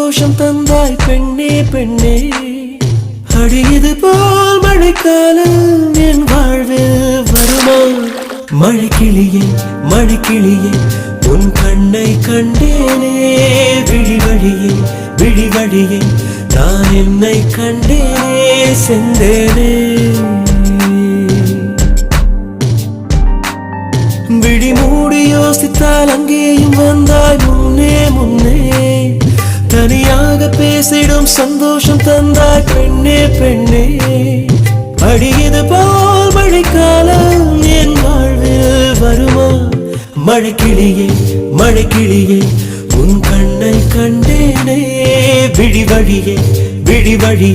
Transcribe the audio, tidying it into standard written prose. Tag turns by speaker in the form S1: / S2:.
S1: சந்தோஷம் தந்தாய் பெண்ணே பெண்ணே. அடியது போல் மழைக்காலம் என் வாழ்வில் வருமா? மழைக்கிளியே மழைக்கிளியே உன் கண்ணை கண்டேனே. விழி வழியே விழி வழியே நான் என்னை கண்டேனே செந்தேனே. விழி மூடி யோசித்தால் அங்கேயும் வந்தாய் முன்னே முன்னே. தனியாக பேசிடும் சந்தோஷம் தந்தாய் பெண்ணே பெண்ணே. அடியது போல் மழைக்காலம் என் வாழ்வில் வருமா? மழைக்கிளியே மழைக்கிளியே உன் கண்ணை கண்டேனே. விழி வழியே விழி வழி